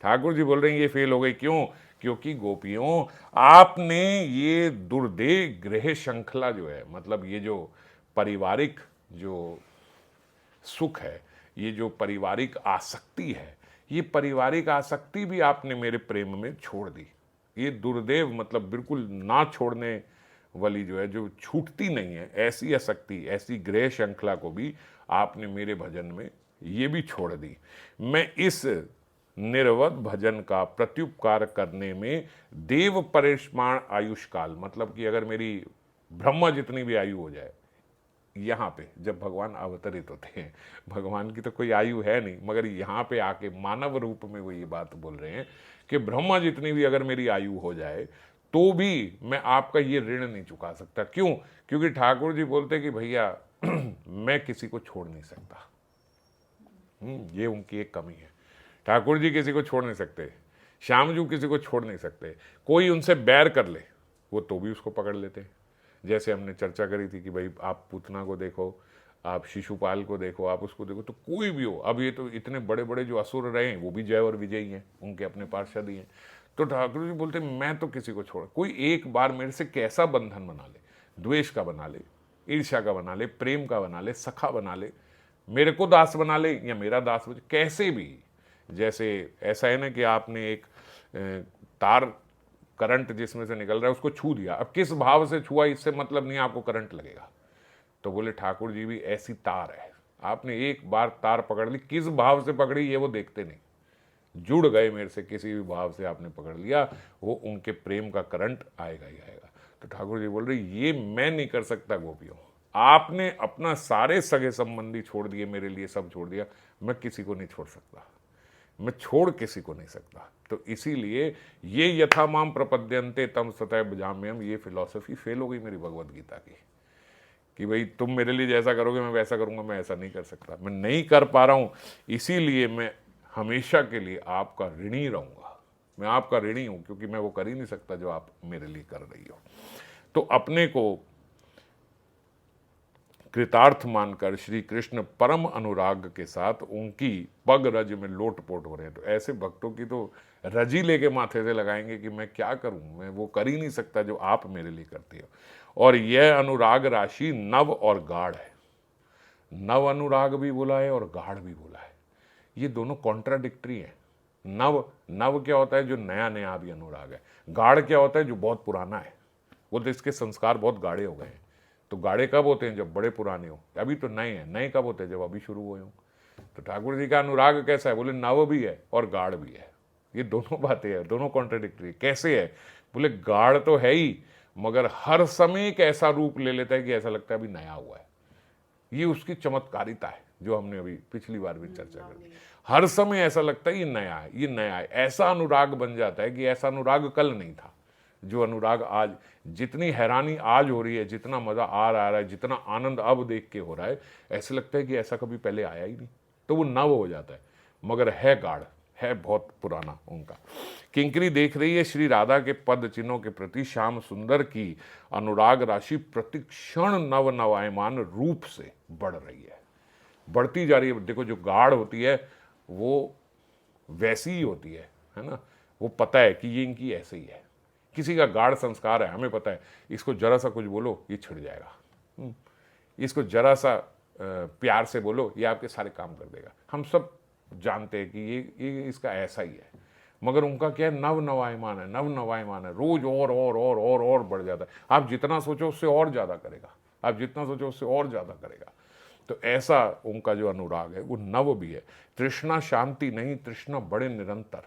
Speaker 1: ठाकुर जी बोल रहे हैं ये फेल हो गई। क्यों? क्योंकि गोपियों आपने ये दुर्देह गृह श्रृंखला जो है, मतलब ये जो पारिवारिक जो सुख है, ये जो पारिवारिक आसक्ति है, ये पारिवारिक आसक्ति भी आपने मेरे प्रेम में छोड़ दी। ये दुर्देव मतलब बिल्कुल ना छोड़ने वाली जो है, जो छूटती नहीं है, ऐसी आसक्ति, ऐसी गृह श्रृंखला को भी आपने मेरे भजन में ये भी छोड़ दी। मैं इस निर्वध भजन का प्रत्युपकार करने में देव परिष्माण आयुष काल, मतलब कि अगर मेरी ब्रह्मा जितनी भी आयु हो जाए, यहाँ पे जब भगवान अवतरित होते हैं, भगवान की तो कोई आयु है नहीं, मगर यहाँ पे आके मानव रूप में वो ये बात बोल रहे हैं कि ब्रह्मा जितनी भी अगर मेरी आयु हो जाए तो भी मैं आपका ये ऋण नहीं चुका सकता। क्यों? क्योंकि ठाकुर जी बोलते कि भैया मैं किसी को छोड़ नहीं सकता। ये उनकी एक कमी है। ठाकुर जी किसी को छोड़ नहीं सकते, श्यामजू किसी को छोड़ नहीं सकते। कोई उनसे बैर कर ले वो तो भी उसको पकड़ लेते हैं। जैसे हमने चर्चा करी थी कि भाई आप पूतना को देखो, आप शिशुपाल को देखो, आप उसको देखो, तो कोई भी हो। अब ये तो इतने बड़े बड़े जो असुर रहे हैं वो भी जय और विजयी हैं, उनके अपने पार्षद ही हैं। तो ठाकुर जी बोलते मैं तो किसी को छोड़, कोई एक बार मेरे से कैसा बंधन बना ले, द्वेष का बना ले, ईर्ष्या का बना ले, प्रेम का बना ले, सखा बना ले, मेरे को दास बना ले या मेरा दास बने, कैसे भी। जैसे ऐसा है ना कि आपने एक तार करंट जिसमें से निकल रहा है उसको छू दिया, अब किस भाव से छुआ इससे मतलब नहीं, आपको करंट लगेगा। तो बोले ठाकुर जी भी ऐसी तार है, आपने एक बार तार पकड़ ली, किस भाव से पकड़ी ये वो देखते नहीं, जुड़ गए मेरे से, किसी भी भाव से आपने पकड़ लिया, वो उनके प्रेम का करंट आएगा ही आएगा। तो ठाकुर जी बोल रहे ये मैं नहीं कर सकता गोपियों, आपने अपना सारे सगे संबंधी छोड़ दिए मेरे लिए, सब छोड़ दिया, मैं किसी को नहीं छोड़ सकता, मैं छोड़ किसी को नहीं सकता। तो इसीलिए ये यथा माम प्रपद्यन्ते तम सतैव भजाम्यहम्, ये फिलॉसफी फेल हो गई मेरी भगवत गीता की कि भाई तुम मेरे लिए जैसा करोगे मैं वैसा करूंगा, मैं ऐसा नहीं कर सकता, मैं नहीं कर पा रहा हूं, इसीलिए मैं हमेशा के लिए आपका ऋणी रहूंगा। मैं आपका ऋणी हूं क्योंकि मैं वो कर ही नहीं सकता जो आप मेरे लिए कर रही हो। तो अपने को कृतार्थ मानकर श्री कृष्ण परम अनुराग के साथ उनकी पग रज में लोटपोट हो रहे हैं। तो ऐसे भक्तों की तो रजी लेके माथे से लगाएंगे कि मैं क्या करूं, मैं वो कर ही नहीं सकता जो आप मेरे लिए करते हो। और यह अनुराग राशि नव और गाढ़ है। नव अनुराग भी बोला है और गाढ़ भी बोला है, ये दोनों कॉन्ट्राडिक्टरी है। नव नव क्या होता है? जो नया नया भी अनुराग है। गाढ़ क्या होता है? जो बहुत पुराना है। वो तो इसके संस्कार बहुत गाढ़े हो गए हैं। तो गाढ़े कब होते हैं? जब बड़े पुराने हो। अभी तो नए हैं। नए कब होते हैं? जब अभी शुरू हुए हो। तो ठाकुर जी का अनुराग कैसा है? बोले नव भी है और गाढ़ भी है। ये दोनों बातें हैं, दोनों कॉन्ट्राडिक्टरी। कैसे है? बोले गाढ़ तो है ही, मगर हर समय एक ऐसा रूप ले लेता है कि ऐसा लगता है अभी नया हुआ है। ये उसकी चमत्कारिता है जो हमने अभी पिछली बार भी चर्चा कर दी। हर समय ऐसा लगता है ये नया है, ये नया है। ऐसा अनुराग बन जाता है कि ऐसा अनुराग कल नहीं था। जो अनुराग आज, जितनी हैरानी आज हो रही है, जितना मजा आ रहा है, जितना आनंद अब देख के हो रहा है, ऐसे लगता है कि ऐसा कभी पहले आया ही नहीं। तो वो नव हो जाता है, मगर है गाढ़। है बहुत पुराना उनका। किंकरी देख रही है श्री राधा के पद चिन्हों के प्रति श्याम सुंदर की अनुराग राशि प्रतिक्षण नव नवायमान रूप से बढ़ रही है, बढ़ती जा रही है। देखो जो गाढ़ होती है वो वैसी ही होती है ना, वो पता है कि ये इनकी ऐसे ही है। किसी का गाढ़ संस्कार है, हमें पता है इसको जरा सा कुछ बोलो ये छिड़ जाएगा, इसको जरा सा प्यार से बोलो ये आपके सारे काम कर देगा। हम सब जानते हैं कि ये इसका ऐसा ही है, मगर उनका क्या है, नव नवायमान है, नव नवायमान है, रोज और बढ़ जाता है। आप जितना सोचो उससे और ज़्यादा करेगा, आप जितना सोचो उससे और ज़्यादा करेगा। तो ऐसा उनका जो अनुराग है वो नव भी है। तृष्णा शांति नहीं, तृष्णा बड़े निरंतर।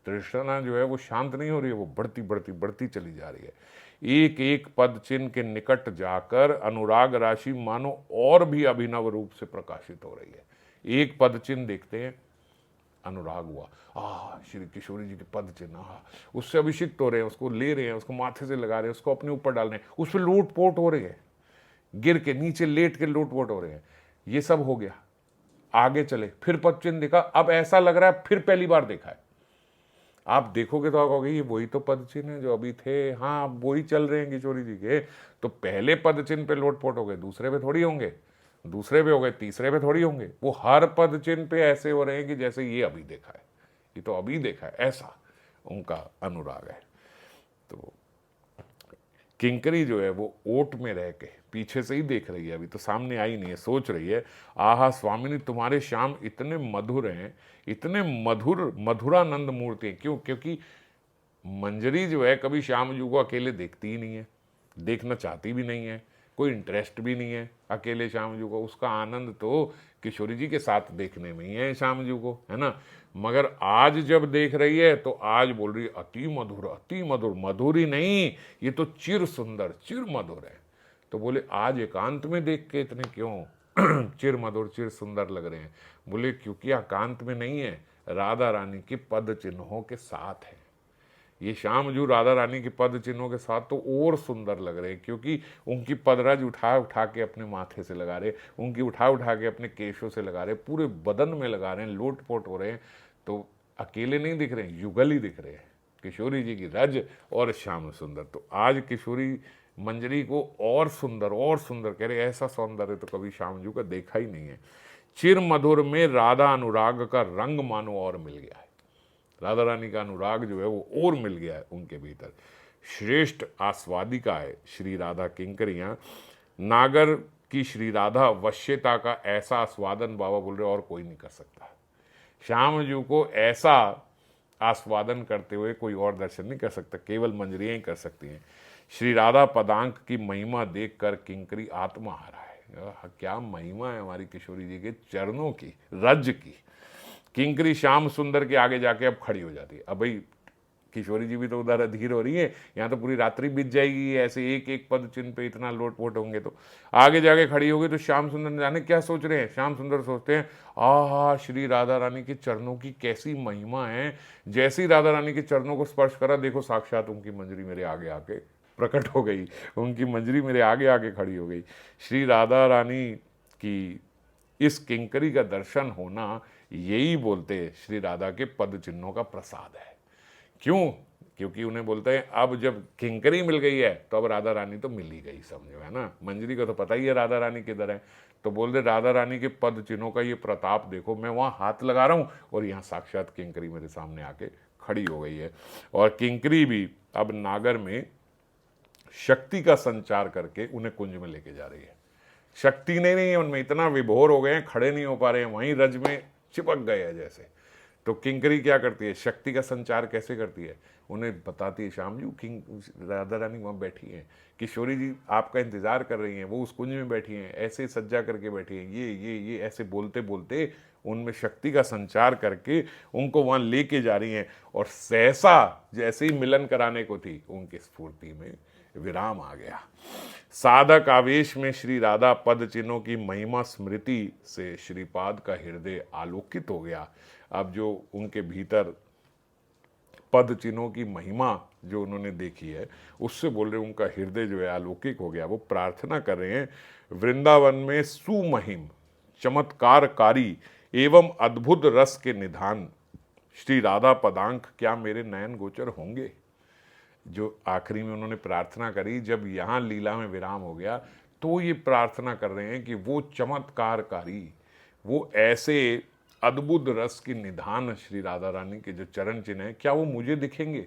Speaker 1: तृष्णा जो है वो शांत नहीं हो रही है, वो बढ़ती बढ़ती बढ़ती चली जा रही है। एक एक पद चिन्ह के निकट जाकर अनुराग राशि मानो और भी अभिनव रूप से प्रकाशित हो रही है। एक पद चिन्ह देखते हैं, अनुराग हुआ, श्री किशोरी जी के पद चिन्ह, उससे अभिषिक्त हो रहे हैं, उसको ले रहे हैं, उसको माथे से लगा रहे हैं, उसको अपने ऊपर डाल रहे हैं, उस पर लोट पोट हो रहे हैं, गिर के नीचे लेट के लोट पोट हो रहे हैं। ये सब हो गया, आगे चले, फिर पद चिन्ह देखा, अब ऐसा लग रहा है फिर पहली बार देखा है। आप देखोगे तो आप कहोगे ये वही तो पद चिन्ह है जो अभी थे, हाँ वही चल रहे हैं किशोरी जी के। तो पहले पद चिन्ह पे लोटपोट हो गए, दूसरे पे थोड़ी होंगे, दूसरे पे हो गए, तीसरे पे थोड़ी होंगे। वो हर पद चिन्ह पे ऐसे हो रहे हैं कि जैसे ये अभी देखा है, ये तो अभी देखा है, ऐसा उनका अनुराग है। तो किंकरी जो है वो ओट में रह के पीछे से ही देख रही है, अभी तो सामने आई नहीं है, सोच रही है, आहा स्वामिनी तुम्हारे श्याम इतने मधुर हैं, इतने मधुर मधुरानंद मूर्ति हैं। क्यों? क्योंकि मंजरी जो है कभी श्याम जी को अकेले देखती ही नहीं है, देखना चाहती भी नहीं है, कोई इंटरेस्ट भी नहीं है अकेले श्याम जी को। उसका आनंद तो किशोरी जी के साथ देखने में ही है श्याम जी को, है ना। मगर आज जब देख रही है तो आज बोल रही है अति मधुर, अति मधुर, मधुर ही नहीं ये तो चिर सुंदर, चिर मधुर है। तो बोले आज एकांत में देख के इतने क्यों चिर मधुर चिर सुंदर लग रहे हैं? बोले क्योंकि एकांत में नहीं है, राधा रानी के पद चिन्हों के साथ है। ये श्याम जू राधा रानी के पद चिन्हों के साथ तो और सुंदर लग रहे हैं, क्योंकि उनकी पदराज उठा उठा के अपने माथे से लगा रहे, उनकी उठा उठा के अपने केशों से लगा रहे, पूरे बदन में लगा रहे हैं, लोटपोट हो रहे हैं। तो अकेले नहीं दिख रहे हैं, युगल ही दिख रहे हैं, किशोरी जी की रज और श्याम सुंदर। तो आज किशोरी मंजरी को और सुंदर कह रहे, ऐसा सौंदर्य तो कभी श्याम जू का देखा ही नहीं है। चिर मधुर में राधा अनुराग का रंग मानो और मिल गया है, राधा रानी का अनुराग जो है वो और मिल गया है उनके भीतर। श्रेष्ठ आस्वादिका है श्री राधा किंकरियां, नागर की श्री राधा वश्यता का ऐसा आस्वादन बाबा बोल रहे और कोई नहीं कर सकता। श्याम जी को ऐसा आस्वादन करते हुए कोई और दर्शन नहीं कर सकता, केवल मंजरियां ही कर सकती हैं। श्री राधा पदांक की महिमा देखकर किंकरी आत्महारा है। क्या महिमा है हमारी किशोरी जी के चरणों की, रज की। किंकरी श्याम सुंदर के आगे जाके अब खड़ी हो जाती है। अब भाई किशोरी जी भी तो उधर अधीर हो रही है, यहाँ तो पूरी रात्रि बीत जाएगी, ऐसे एक एक पद चिन्ह पे इतना लोटपोट होंगे। तो आगे जाके खड़ी होगी तो श्याम सुंदर ने जाने क्या सोच रहे हैं। श्याम सुंदर सोचते हैं आहा श्री राधा रानी के चरणों की कैसी महिमा है। जैसे ही राधा रानी के चरणों को स्पर्श करा, देखो साक्षात उनकी मंजरी मेरे आगे आके प्रकट हो गई, उनकी मंजरी मेरे आगे आके खड़ी हो गई। श्री राधा रानी की इस किंकरी का दर्शन होना, यही बोलते श्री राधा के पद चिन्हों का प्रसाद है। क्यों? क्योंकि उन्हें बोलते हैं अब जब किंकरी मिल गई है तो अब राधा रानी तो मिल ही गई, समझो, है ना। मंजरी को तो पता ही है राधा रानी किधर है। तो बोलते राधा रानी के पद चिन्हों का ये प्रताप देखो, मैं वहाँ हाथ लगा रहा हूँ और यहाँ साक्षात किंकरी मेरे सामने आके खड़ी हो गई है। और किंकरी भी अब नागर में शक्ति का संचार करके उन्हें कुंज में लेके जा रही है। शक्ति नहीं है उनमें, इतना विभोर हो गए हैं, खड़े नहीं हो पा रहे हैं, वहीं रज में चिपक गए हैं जैसे। तो किंकरी क्या करती है, शक्ति का संचार कैसे करती है, उन्हें बताती है श्याम जी किंग राधा रानी वहाँ बैठी हैं, किशोरी जी आपका इंतजार कर रही हैं, वो उस कुंज में बैठी हैं, ऐसे सज्जा करके बैठी हैं, ये ऐसे बोलते बोलते उनमें शक्ति का संचार करके उनको वहाँ लेके जा रही हैं। और सहसा जैसे ही मिलन कराने को थी, उनकी स्फूर्ति में विराम आ गया। साधक आवेश में श्री राधा पद चिन्हों की महिमा स्मृति से श्रीपाद का हृदय आलोकित हो गया। अब जो उनके भीतर पद चिन्हों की महिमा जो उन्होंने देखी है, उससे बोल रहे उनका हृदय जो है आलौकिक हो गया। वो प्रार्थना कर रहे हैं, वृंदावन में सुमहिम चमत्कारकारी एवं अद्भुत रस के निधान श्री राधा पदांक क्या मेरे नयन गोचर होंगे। जो आखिरी में उन्होंने प्रार्थना करी, जब यहाँ लीला में विराम हो गया तो ये प्रार्थना कर रहे हैं कि वो चमत्कारकारी, वो ऐसे अद्भुत रस की निधान श्री राधा रानी के जो चरण चिन्ह हैं, क्या वो मुझे दिखेंगे।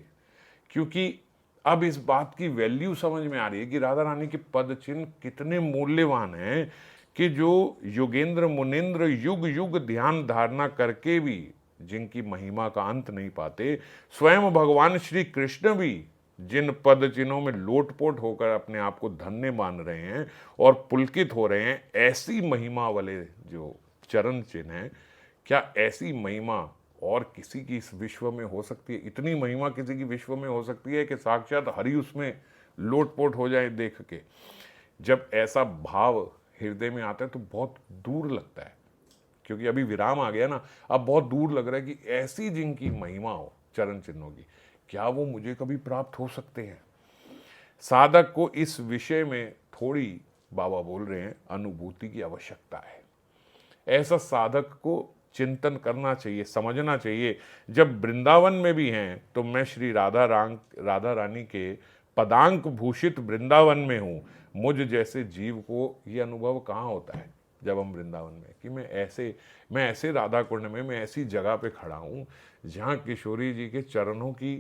Speaker 1: क्योंकि अब इस बात की वैल्यू समझ में आ रही है कि राधा रानी के पद चिन्ह कितने मूल्यवान हैं कि जो योगेंद्र मुनेन्द्र युग युग ध्यान धारणा करके भी जिनकी महिमा का अंत नहीं पाते, स्वयं भगवान श्री कृष्ण भी जिन पद चिन्हों में लोटपोट होकर अपने आप को धन्य मान रहे हैं और पुलकित हो रहे हैं, ऐसी महिमा वाले जो चरण चिन्ह हैं, क्या ऐसी महिमा और किसी की इस विश्व में हो सकती है। इतनी महिमा किसी की विश्व में हो सकती है कि साक्षात हरि उसमें लोटपोट हो जाए देख के। जब ऐसा भाव हृदय में आता है तो बहुत दूर लगता है, क्योंकि अभी विराम आ गया ना, अब बहुत दूर लग रहा है कि ऐसी जिनकी महिमा हो चरण चिन्हों की, क्या वो मुझे कभी प्राप्त हो सकते हैं। साधक को इस विषय में थोड़ी, बाबा बोल रहे हैं, अनुभूति की आवश्यकता है। ऐसा साधक को चिंतन करना चाहिए, समझना चाहिए। जब वृंदावन में भी हैं तो मैं श्री राधा रानी के पदांक भूषित वृंदावन में हूँ, मुझ जैसे जीव को ये अनुभव कहाँ होता है जब हम वृंदावन में, कि मैं ऐसे राधा कुंड में, मैं ऐसी जगह पे खड़ा हूँ जहाँ किशोरी जी के चरणों की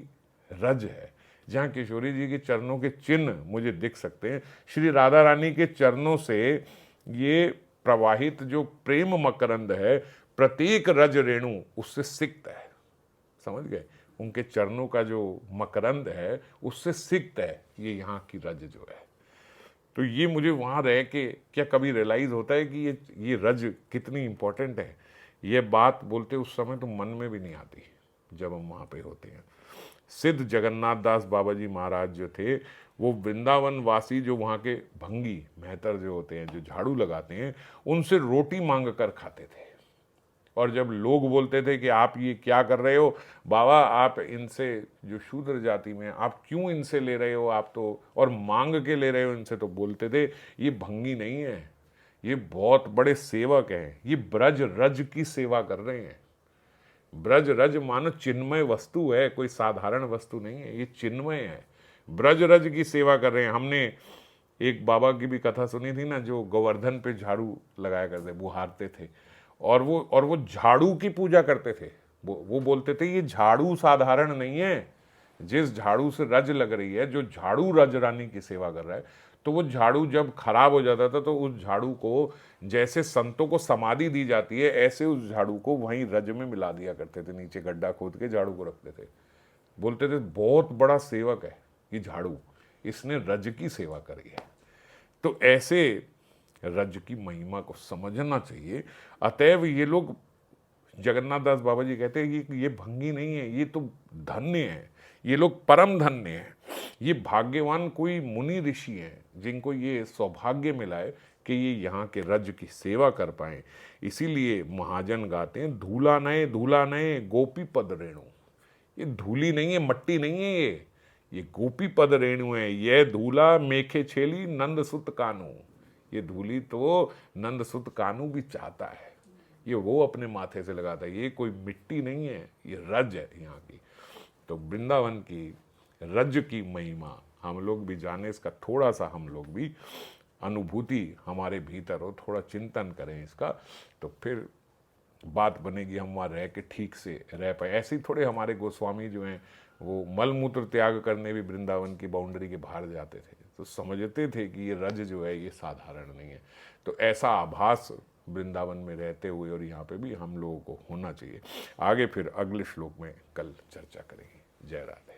Speaker 1: रज है, जहाँ किशोरी जी के चरणों के चिन्ह मुझे दिख सकते हैं। श्री राधा रानी के चरणों से ये प्रवाहित जो प्रेम मकरंद है, प्रत्येक रज रेणु उससे सिक्त है। समझ गए, उनके चरणों का जो मकरंद है उससे सिक्त है ये यहाँ की रज जो है। तो ये मुझे वहाँ रह के क्या कभी रियलाइज होता है कि ये रज कितनी इंपॉर्टेंट है। ये बात बोलते उस समय तो मन में भी नहीं आती जब हम वहाँ पे होते हैं। सिद्ध जगन्नाथ दास बाबा जी महाराज जो थे, वो वृंदावन वासी जो वहाँ के भंगी मेहतर जो होते हैं, जो झाड़ू लगाते हैं, उनसे रोटी मांग कर खाते थे। और जब लोग बोलते थे कि आप ये क्या कर रहे हो बाबा, आप इनसे जो शूद्र जाति में, आप क्यों इनसे ले रहे हो, आप तो और मांग के ले रहे हो इनसे, तो बोलते थे ये भंगी नहीं है, ये बहुत बड़े सेवक हैं, ये ब्रज रज की सेवा कर रहे हैं। ब्रज रज मानो चिन्मय वस्तु है, कोई साधारण वस्तु नहीं है, ये चिन्मय है, ब्रज रज की सेवा कर रहे हैं। हमने एक बाबा की भी कथा सुनी थी ना, जो गोवर्धन पे झाड़ू लगाया करते, वो हारते थे और वो झाड़ू की पूजा करते थे। वो बोलते थे ये झाड़ू साधारण नहीं है, जिस झाड़ू से रज लग रही है, जो झाड़ू रज रानी की सेवा कर रहा है, तो वो झाड़ू जब खराब हो जाता था तो उस झाड़ू को, जैसे संतों को समाधि दी जाती है, ऐसे उस झाड़ू को वहीं रज में मिला दिया करते थे, नीचे गड्ढा खोद के झाड़ू को रखते थे। बोलते थे बहुत बड़ा सेवक है ये झाड़ू, इसने रज की सेवा करी है। तो ऐसे रज की महिमा को समझना चाहिए। अतएव ये लोग, जगन्नाथ दास बाबा जी कहते हैं ये भंगी नहीं है, ये तो धन्य है, ये लोग परम धन्य हैं, ये भाग्यवान कोई मुनि ऋषि हैं जिनको ये सौभाग्य मिला है कि ये यहाँ के रज की सेवा कर पाएं। इसीलिए महाजन गाते हैं, धूला नए गोपी पद रेणु। ये धूली नहीं है, मट्टी नहीं है, ये गोपी पद रेणु है। ये धूला मेखे छेली नंद सुत कानू, ये धूली तो नंद सुत कानू भी चाहता है, ये वो अपने माथे से लगाता है, ये कोई मिट्टी नहीं है, ये रज है यहाँ की। तो वृंदावन की रज की महिमा हम लोग भी जाने, इसका थोड़ा सा हम लोग भी अनुभूति हमारे भीतर हो, थोड़ा चिंतन करें इसका, तो फिर बात बनेगी, हम वहाँ रह के ठीक से रह पाए। ऐसे ही थोड़े हमारे गोस्वामी जो हैं वो मल मूत्र त्याग करने भी वृंदावन की बाउंड्री के बाहर जाते थे, तो समझते थे कि ये रज जो है ये साधारण नहीं है। तो ऐसा आभास वृंदावन में रहते हुए और यहाँ पे भी हम लोगों को होना चाहिए। आगे फिर अगले श्लोक में कल चर्चा करेंगे। जय राधे।